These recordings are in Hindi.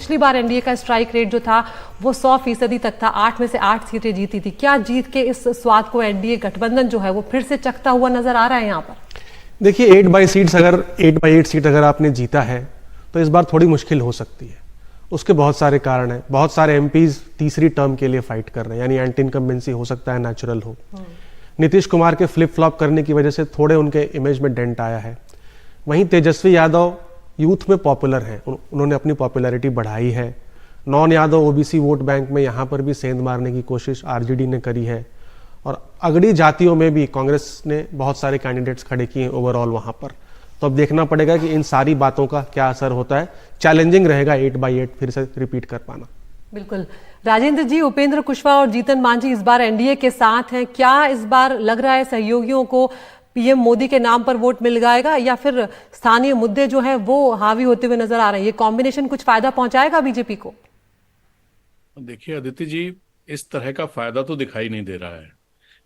पिछली बार एनडीए का स्ट्राइक रेट जो था वो 100% तक था, 8 में से 8 सीटें जीती थी। क्या जीत के इस स्वाद को एनडीए गठबंधन जो है वो फिर से चखता हुआ नजर आ रहा है यहाँ पर? देखिए 8 बाई 8 सीट अगर आपने जीता है तो इस बार थोड़ी मुश्किल हो सकती है। उसके बहुत सारे कारण हैं। बहुत सारे एमपीज तीसरी टर्म के लिए फाइट कर रहे हैं, यानी एंटी इनकम्बेंसी हो सकता है नेचुरल हो। नीतीश कुमार के फ्लिप फ्लॉप करने की वजह से थोड़े उनके इमेज में डेंट आया है। वहीं तेजस्वी यादव यूथ में पॉपुलर हैं, उन्होंने अपनी पॉपुलैरिटी बढ़ाई है। Non Yadav OBC vote bank में यहाँ पर भी सेंध मारने की कोशिश आरजेडी ने करी है, और अगड़ी जातियों में भी कांग्रेस ने बहुत सारे कैंडिडेट्स खड़े किए हैं ओवरऑल वहाँ पर। तो अब देखना पड़ेगा कि इन सारी बातों का क्या असर होता है। चैलेंजिंग रहेगा 8 बाई 8 फिर से रिपीट कर पाना। बिल्कुल। राजेंद्र जी, उपेंद्र कुशवाहा और जीतन मांझी इस बार एनडीए के साथ हैं। क्या इस बार लग रहा है सहयोगियों को पीएम मोदी के नाम पर वोट मिल जाएगा, या फिर स्थानीय मुद्दे जो हैं वो हावी होते हुए नजर आ रहे हैं? ये कॉम्बिनेशन कुछ फायदा पहुंचाएगा बीजेपी को? देखिए अदिति जी, इस तरह का फायदा तो दिखाई नहीं दे रहा है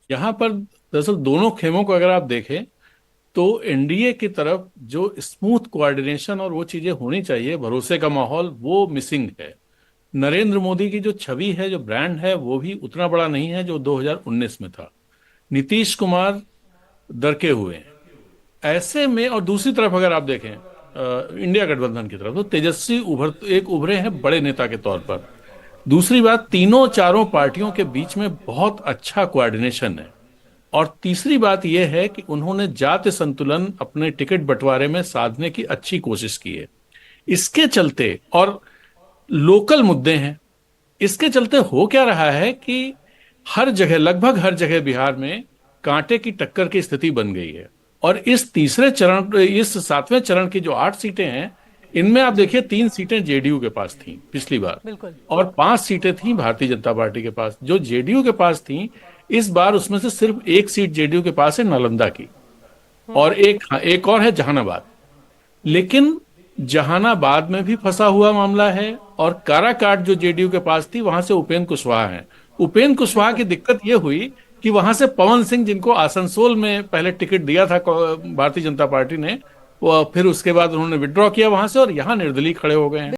यहाँ पर। दरअसल दोनों खेमों को अगर आप देखें तो एनडीए की तरफ जो स्मूथ कोऑर्डिनेशन और वो चीजें होनी चाहिए, भरोसे का माहौल, वो मिसिंग है। नरेंद्र मोदी की जो छवि है, जो ब्रांड है, वो भी उतना बड़ा नहीं है जो 2019 में था। नीतीश कुमार दरके हुए हैं ऐसे में, और दूसरी तरफ अगर आप देखें इंडिया गठबंधन की तरफ, तो तेजस्वी उभरे हैं बड़े नेता के तौर पर। दूसरी बात, तीनों चारों पार्टियों के बीच में बहुत अच्छा कोऑर्डिनेशन है। और तीसरी बात यह है कि उन्होंने जाति संतुलन अपने टिकट बंटवारे में साधने की अच्छी कोशिश की है। इसके चलते, और लोकल मुद्दे हैं, इसके चलते हो क्या रहा है कि हर जगह, लगभग हर जगह बिहार में कांटे की टक्कर की स्थिति बन गई है। और इस 7वें चरण की जो 8 सीटें हैं, इनमें आप देखिए 3 सीटें जेडीयू के पास थी पिछली बार, और 5 सीटें थी भारतीय जनता पार्टी के पास। जो जेडीयू के पास थी, इस बार उसमें से सिर्फ 1 सीट जेडीयू के पास है, नालंदा की, और एक और है जहानाबाद। लेकिन जहानाबाद में भी फंसा हुआ मामला है, और काराकाट जो जेडीयू के पास थी, वहां से उपेंद्र कुशवाहा है। उपेंद्र कुशवाहा की दिक्कत यह हुई कि वहां से पवन सिंह, जिनको आसनसोल में पहले टिकट दिया था भारतीय जनता पार्टी ने, वो फिर उसके बाद उन्होंने विड्रॉ किया वहां से, और यहां निर्दलीय खड़े हो गए हैं।